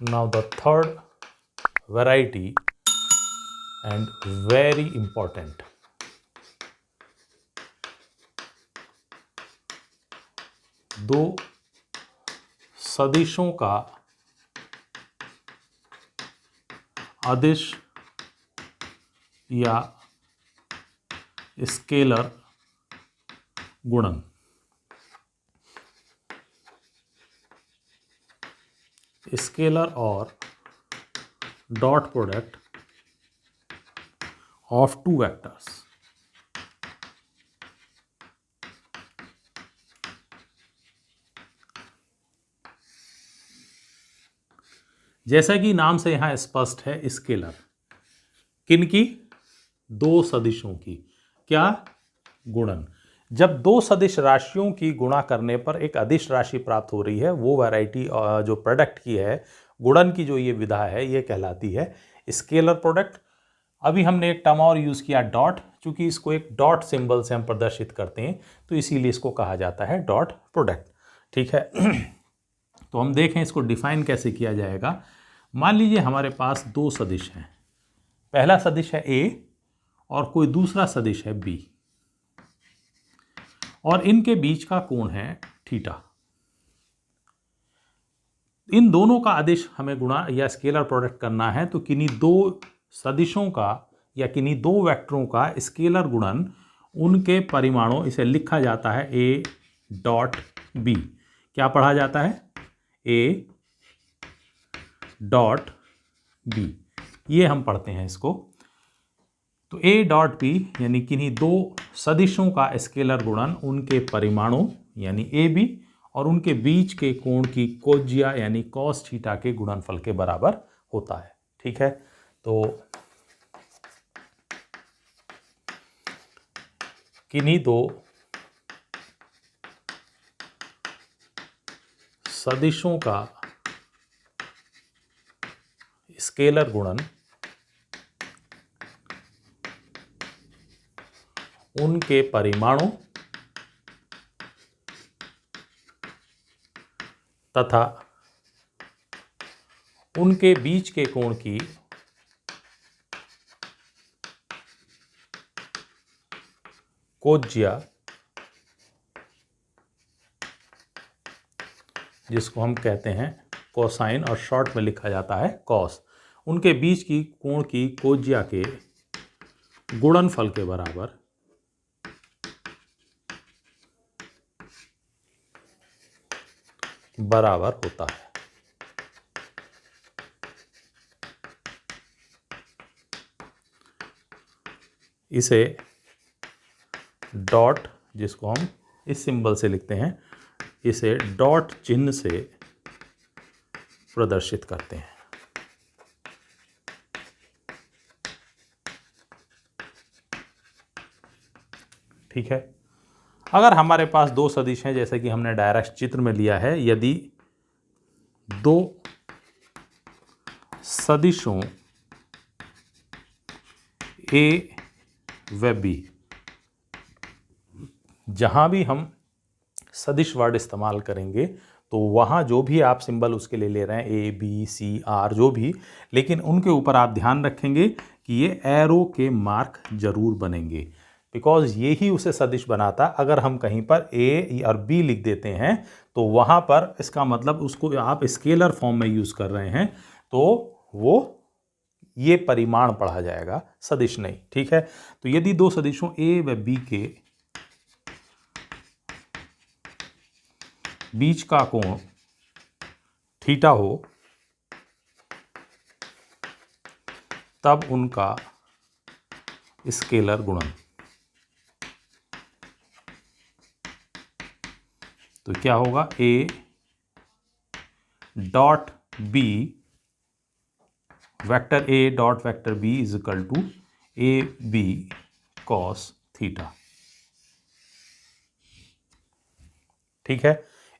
Now the third variety and very important, दो सदिशों का अदिश या स्केलर गुणन। स्केलर और dot product of two vectors. जैसा कि नाम से यहां स्पष्ट है, स्केलर किनकी? दो सदिशों की। क्या? गुणन। जब दो सदिश राशियों की गुणा करने पर एक अदिश राशि प्राप्त हो रही है, वो वैरायटी जो प्रोडक्ट की है, गुणन की जो ये विधा है, ये कहलाती है स्केलर प्रोडक्ट। अभी हमने एक टर्म और यूज किया, डॉट। चूंकि इसको एक डॉट सिंबल से हम प्रदर्शित करते हैं, तो इसीलिए इसको कहा जाता है डॉट प्रोडक्ट। ठीक है। तो हम देखें इसको डिफाइन कैसे किया जाएगा। मान लीजिए हमारे पास दो सदिश हैं। पहला सदिश है ए और कोई दूसरा सदिश है बी, और इनके बीच का कोण है थीटा। इन दोनों का अदिश हमें गुणा या स्केलर प्रोडक्ट करना है, तो किन्हीं दो सदिशों का या किन्हीं दो वेक्टरों का स्केलर गुणन, उनके परिमाणों, इसे लिखा जाता है ए डॉट बी। क्या पढ़ा जाता है? ए डॉट बी, ये हम पढ़ते हैं इसको। तो ए डॉट बी यानी किन्हीं दो सदिशों का स्केलर गुणन उनके परिमाणों यानी ए बी और उनके बीच के कोण की कोज्या यानी कॉस थीटा के गुणनफल के बराबर होता है। ठीक है। तो किन्हीं दो सदिशों का स्केलर गुणन उनके परिमाणों तथा उनके बीच के कोण की कोज्या, जिसको हम कहते हैं कोसाइन और शॉर्ट में लिखा जाता है कॉस, उनके बीच की कोण की कोज्या के गुणनफल के बराबर होता है। इसे डॉट, जिसको हम इस सिंबल से लिखते हैं, इसे डॉट चिन्ह से प्रदर्शित करते हैं। ठीक है। अगर हमारे पास दो सदिश हैं, जैसे कि हमने डायरेक्ट चित्र में लिया है, यदि दो सदिशों ए व बी, जहां भी हम सदिश वर्ड इस्तेमाल करेंगे तो वहां जो भी आप सिंबल उसके लिए ले रहे हैं, ए बी सी आर जो भी, लेकिन उनके ऊपर आप ध्यान रखेंगे कि ये एरो के मार्क जरूर बनेंगे, बिकॉज ये ही उसे सदिश बनाता। अगर हम कहीं पर ए और बी लिख देते हैं तो वहां पर इसका मतलब उसको आप स्केलर फॉर्म में यूज कर रहे हैं, तो वो ये परिमाण पढ़ा जाएगा, सदिश नहीं। ठीक है। तो यदि दो सदिशों ए व बी के बीच का कोण थीटा हो, तब उनका स्केलर गुणन, तो क्या होगा? A dot B vector A dot vector B is equal to A B cos theta. ठीक है।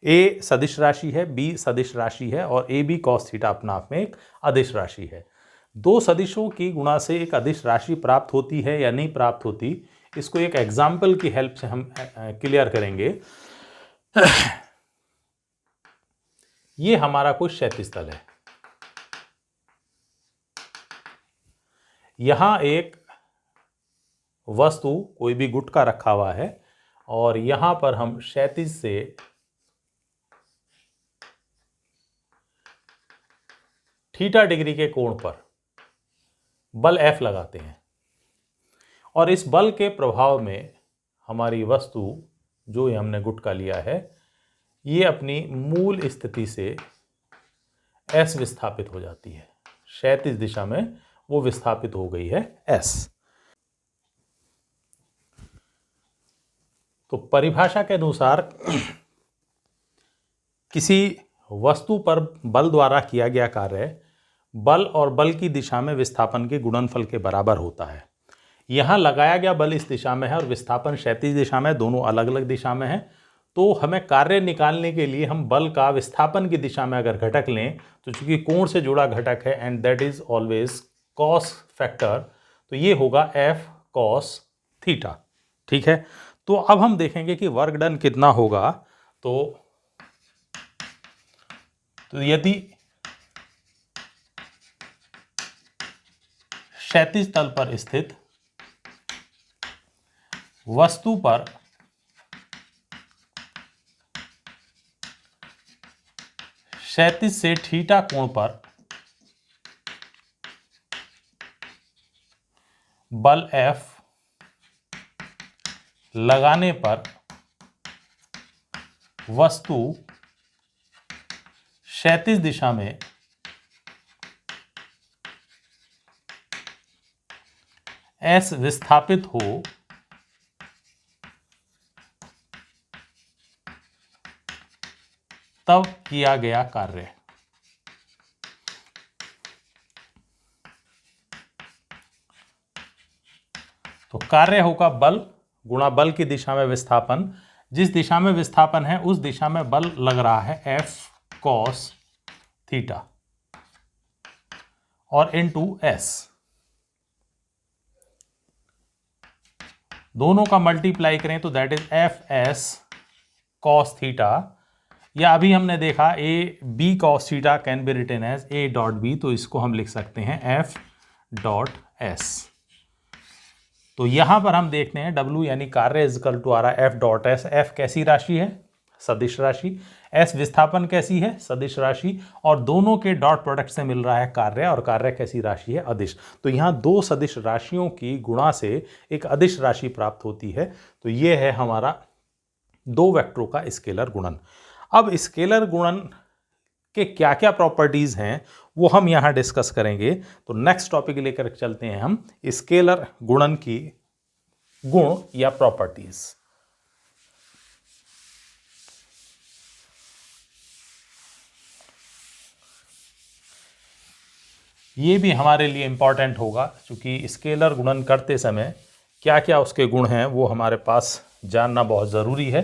ए सदिश राशि है, बी सदिश राशि है और ए बी कॉस थीटा अपना आप में एक अदिश राशि है। दो सदिशों की गुणा से एक अदिश राशि प्राप्त होती है या नहीं प्राप्त होती, इसको एक एग्जाम्पल की हेल्प से हम क्लियर करेंगे। ये हमारा कोई क्षैतिज तल है, यहां एक वस्तु कोई भी गुटका रखा हुआ है और यहां पर हम क्षैतिज से थीटा डिग्री के कोण पर बल F लगाते हैं और इस बल के प्रभाव में हमारी वस्तु जो हमने गुटका लिया है ये अपनी मूल स्थिति से S विस्थापित हो जाती है, क्षैतिज दिशा में वो विस्थापित हो गई है S। तो परिभाषा के अनुसार किसी वस्तु पर बल द्वारा किया गया कार्य बल और बल की दिशा में विस्थापन के गुणनफल के बराबर होता है। यहां लगाया गया बल इस दिशा में है और विस्थापन क्षैतिज दिशा में, दोनों अलग अलग दिशा में है। तो हमें कार्य निकालने के लिए हम बल का विस्थापन की दिशा में अगर घटक लें तो चूंकि कोण से जुड़ा घटक है and that is always cos factor, तो ये होगा F कॉस थीटा। ठीक है, तो अब हम देखेंगे कि वर्क डन कितना होगा। तो यदि क्षैतिज तल पर स्थित वस्तु पर क्षैतिज से थीटा कोण पर बल F लगाने पर वस्तु क्षैतिज दिशा में S विस्थापित हो तब किया गया कार्य। तो कार्य होगा बल गुणा बल की दिशा में विस्थापन, जिस दिशा में विस्थापन है उस दिशा में बल लग रहा है F cos थीटा और इनटू S, दोनों का मल्टीप्लाई करें तो that is Fs cos theta, या अभी हमने देखा A B cos theta can be written as A dot B, तो इसको हम लिख सकते हैं F डॉट S। तो यहां पर हम देखते हैं W यानी कार्य इज इक्वल टू आ रहा है F डॉट S। F कैसी राशि है? सदिश राशि। S विस्थापन कैसी है? सदिश राशि। और दोनों के डॉट प्रोडक्ट से मिल रहा है कार्य, और कार्य कैसी राशि है? अदिश। तो यहां दो सदिश राशियों की गुणा से एक अदिश राशि प्राप्त होती है। तो यह है हमारा दो वेक्टरों का स्केलर गुणन। अब स्केलर गुणन के क्या क्या प्रॉपर्टीज हैं वो हम यहां डिस्कस करेंगे। तो नेक्स्ट टॉपिक लेकर चलते हैं हम स्केलर गुणन की गुण या प्रॉपर्टीज। ये भी हमारे लिए इंपॉर्टेंट होगा क्योंकि स्केलर गुणन करते समय क्या क्या उसके गुण हैं वो हमारे पास जानना बहुत ज़रूरी है।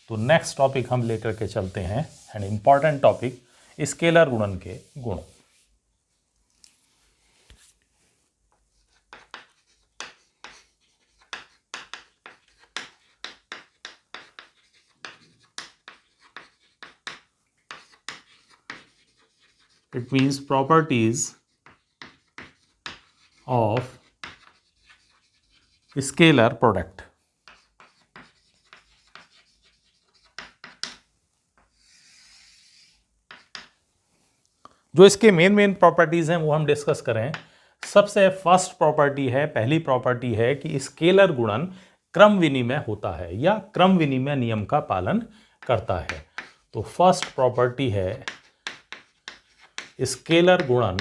तो नेक्स्ट टॉपिक हम लेकर के चलते हैं एंड इंपॉर्टेंट टॉपिक स्केलर गुणन के गुण। It means properties of scalar product। जो इसके मेन प्रॉपर्टीज हैं वो हम डिस्कस करें। सबसे फर्स्ट प्रॉपर्टी है, पहली प्रॉपर्टी है कि स्केलर गुणन क्रम विनिमय होता है या क्रम विनिमय नियम का पालन करता है। तो फर्स्ट प्रॉपर्टी है स्केलर गुणन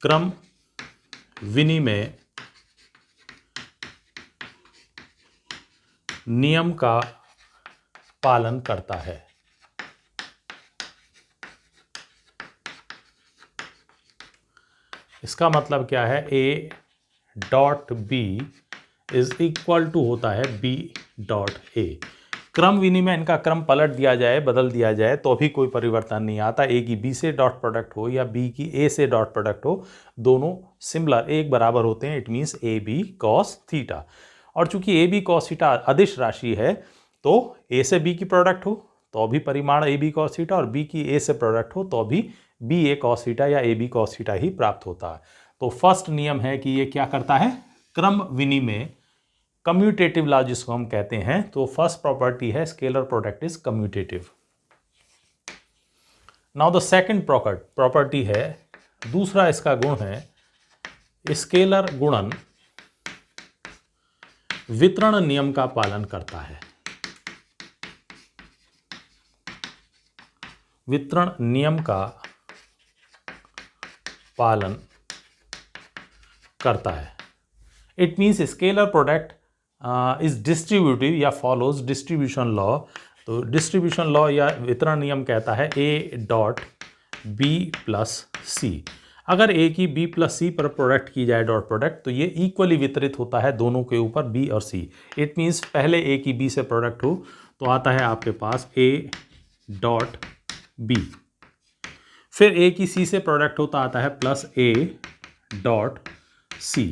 क्रम विनिमय नियम का पालन करता है। इसका मतलब क्या है? A dot B is equal to होता है B डॉट A। क्रम विनिमय, इनका क्रम पलट दिया जाए, बदल दिया जाए तो भी कोई परिवर्तन नहीं आता। A की B से डॉट प्रोडक्ट हो या B की A से डॉट प्रोडक्ट हो, दोनों सिमिलर एक बराबर होते हैं। It means AB cos theta. और चूंकि AB cos थीटा अदिश राशि है तो A से B की प्रोडक्ट हो तो भी परिमाण AB cos थीटा और B की A से प्रोडक्ट हो तो भी बी ए कॉस थीटा या ए बी कॉस थीटा ही प्राप्त होता है। तो फर्स्ट नियम है कि ये क्या करता है, क्रम विनिमय, कम्यूटेटिव लॉ जिसको हम कहते हैं। तो फर्स्ट प्रॉपर्टी है scalar product is commutative. Now the second property है, दूसरा इसका गुण है, स्केलर गुणन वितरण नियम का पालन करता है। वितरण नियम का पालन करता है। It means scalar product is distributive या फॉलोज डिस्ट्रीब्यूशन लॉ। तो डिस्ट्रीब्यूशन लॉ या वितरण नियम कहता है ए डॉट बी प्लस सी। अगर ए की बी प्लस सी पर प्रोडक्ट की जाए डॉट प्रोडक्ट, तो ये इक्वली वितरित होता है दोनों के ऊपर, बी और सी। इट मीन्स पहले ए की बी से प्रोडक्ट हो तो आता है आपके पास ए डॉट बी, फिर ए की सी से प्रोडक्ट होता आता है प्लस ए डॉट सी।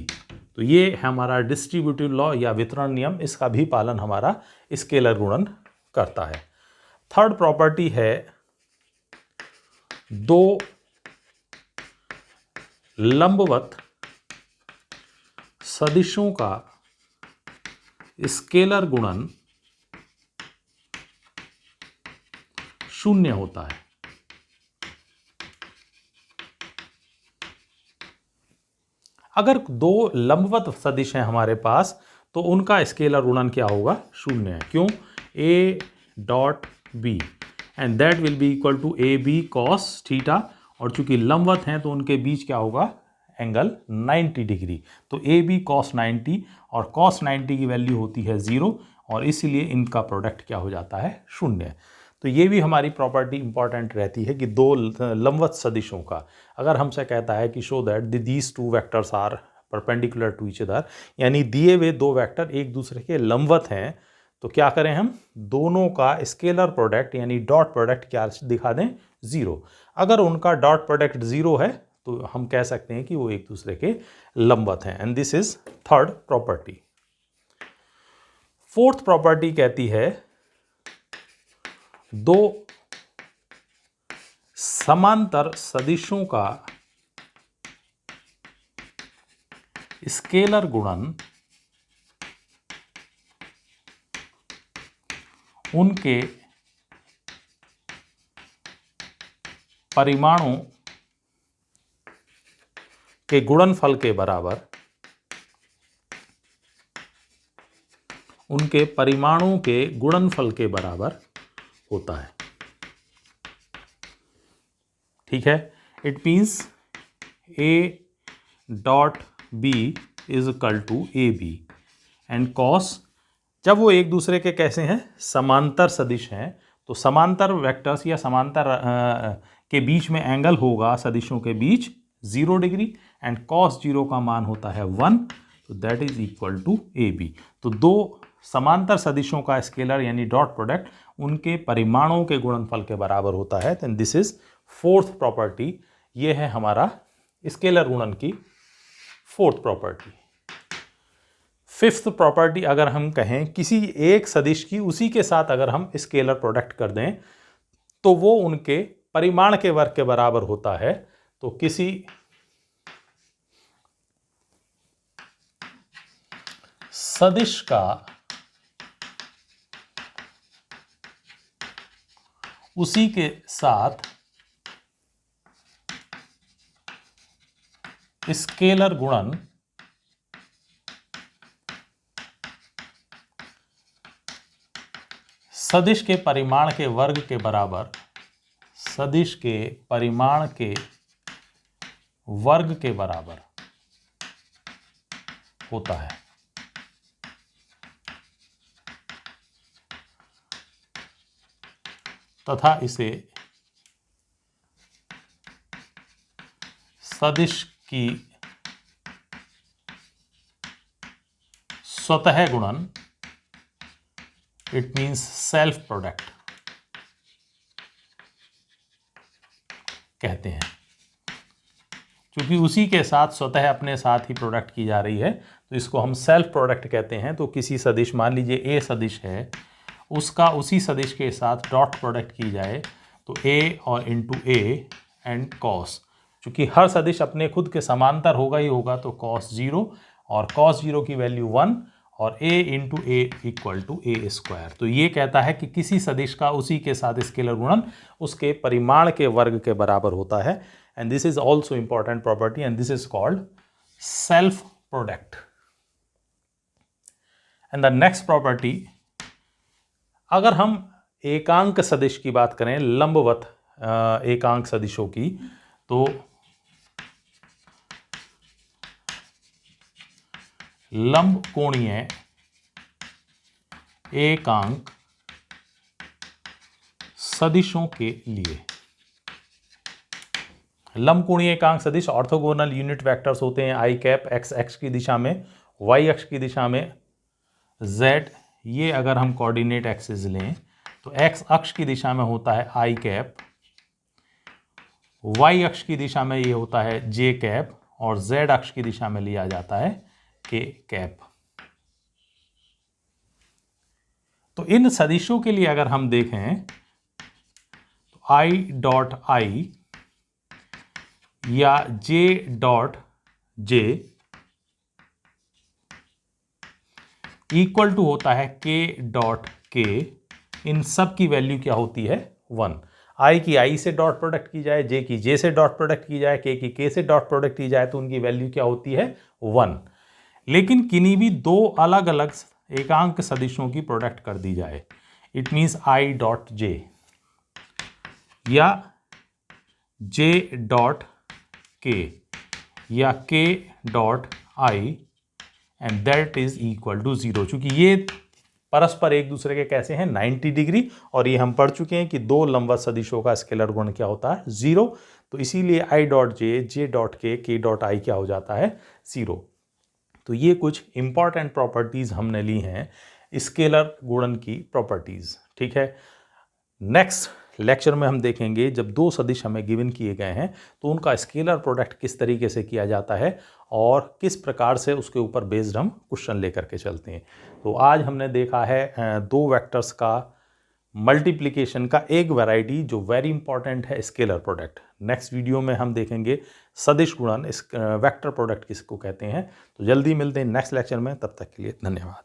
तो ये हमारा डिस्ट्रीब्यूटिव लॉ या वितरण नियम, इसका भी पालन हमारा स्केलर गुणन करता है। थर्ड प्रॉपर्टी है, दो लंबवत सदिशों का स्केलर गुणन शून्य होता है। अगर दो लंबवत सदिश हैं हमारे पास तो उनका स्केलर गुणन क्या होगा, शून्य है। क्यों, A dot B and that will be equal to A B cos theta, और चूंकि लंबवत हैं तो उनके बीच क्या होगा, एंगल 90 डिग्री। तो ए बी कॉस 90 और कॉस 90 की वैल्यू होती है 0, और इसीलिए इनका प्रोडक्ट क्या हो जाता है, शून्य। तो ये भी हमारी प्रॉपर्टी इंपॉर्टेंट रहती है कि दो लंबवत सदिशों का, अगर हमसे कहता है कि show that these two vectors are perpendicular to each other, यानी दिए हुए दो वेक्टर एक दूसरे के लंबवत हैं, तो क्या करें हम, दोनों का स्केलर प्रोडक्ट यानी डॉट प्रोडक्ट क्या दिखा दें, 0। अगर उनका डॉट प्रोडक्ट 0 है तो हम कह सकते हैं कि वो एक दूसरे के लंबवत हैं, and this is third property. Fourth property कहती है, दो समांतर सदिशों का स्केलर गुणन उनके परिमाणों के गुणनफल के बराबर, उनके परिमाणों के गुणनफल के बराबर होता है। ठीक है, it means A dot B is equal to A B and cos, जब वो एक दूसरे के कैसे हैं, समांतर सदिश हैं, तो समांतर वेक्टर्स या समांतर के बीच में एंगल होगा सदिशों के बीच 0 डिग्री, एंड कॉस 0 का मान होता है 1, तो that is equal to A B. तो दो समांतर सदिशों का स्केलर यानी डॉट प्रोडक्ट उनके परिमाणों के गुणनफल के बराबर होता है। Then this is fourth property. ये है हमारा स्केलर गुणन की फोर्थ प्रॉपर्टी। फिफ्थ प्रॉपर्टी, अगर हम कहें किसी एक सदिश की उसी के साथ अगर हम स्केलर प्रोडक्ट कर दें तो वो उनके परिमाण के वर्ग के बराबर होता है। तो किसी सदिश का उसी के साथ स्केलर गुणन सदिश के परिमाण के वर्ग के बराबर, सदिश के परिमाण के वर्ग के बराबर होता है। तथा इसे सदिश की स्वतः गुणन, इट मीन्स सेल्फ प्रोडक्ट कहते हैं। क्योंकि उसी के साथ स्वतः अपने साथ ही प्रोडक्ट की जा रही है तो इसको हम सेल्फ प्रोडक्ट कहते हैं। तो किसी सदिश, मान लीजिए ए सदिश है, उसका उसी सदिश के साथ डॉट प्रोडक्ट की जाए तो ए और इंटू ए एंड कॉस। चूंकि हर सदिश अपने खुद के समांतर होगा ही होगा, तो cos 0 और cos 0 की वैल्यू 1 और a into A equal to A square. तो ये कहता है कि किसी सदिश का उसी के साथ स्केलर गुणन उसके परिमाण के वर्ग के बराबर होता है। And this is also important property and this is called self product. And the next property, अगर हम एकांक सदिश की बात करें, लंबवत एकांक सदिशों की, तो लंब कोणीय एकांक सदिशों के लिए, लंब कोणीय एकांक सदिश ऑर्थोगोनल यूनिट वेक्टर्स होते हैं आई कैप, एक्स एक्स की दिशा में, वाई अक्ष की दिशा में z। ये अगर हम कोऑर्डिनेट एक्सिस लें तो एक्स अक्ष की दिशा में होता है आई कैप, वाई अक्ष की दिशा में ये होता है जे कैप, और z अक्ष की दिशा में लिया जाता है के कैप। तो इन सदिशों के लिए अगर हम देखें तो आई डॉट आई या J dot J equal to होता है के डॉट के। इन सब की वैल्यू क्या होती है? 1। आई की आई से डॉट प्रोडक्ट की जाए, जे की जे से डॉट प्रोडक्ट की जाए, के की के से डॉट प्रोडक्ट की जाए, तो उनकी वैल्यू क्या होती है? 1। लेकिन किन्हीं भी दो अलग अलग एकांक सदिशों की प्रोडक्ट कर दी जाए, it means I dot J या जे डॉट के या K dot I, and that is equal to 0। चूंकि ये परस्पर एक दूसरे के कैसे हैं? 90 डिग्री। और ये हम पढ़ चुके हैं कि दो लंबवत सदिशों का स्केलर गुण क्या होता है? 0। तो इसीलिए आई डॉट जे, जे डॉट के डॉट आई क्या हो जाता है? 0। तो ये कुछ इंपॉर्टेंट प्रॉपर्टीज हमने ली हैं स्केलर गुणन की प्रॉपर्टीज। ठीक है, नेक्स्ट लेक्चर में हम देखेंगे जब दो सदिश हमें गिवन किए गए हैं तो उनका स्केलर प्रोडक्ट किस तरीके से किया जाता है और किस प्रकार से उसके ऊपर बेस्ड हम क्वेश्चन लेकर के चलते हैं। तो आज हमने देखा है दो वेक्टर्स का मल्टीप्लिकेशन का एक वैरायटी जो वेरी इंपॉर्टेंट है, स्केलर प्रोडक्ट। नेक्स्ट वीडियो में हम देखेंगे सदिश गुणन, वेक्टर प्रोडक्ट किसको कहते हैं। तो जल्दी मिलते हैं नेक्स्ट लेक्चर में, तब तक के लिए धन्यवाद।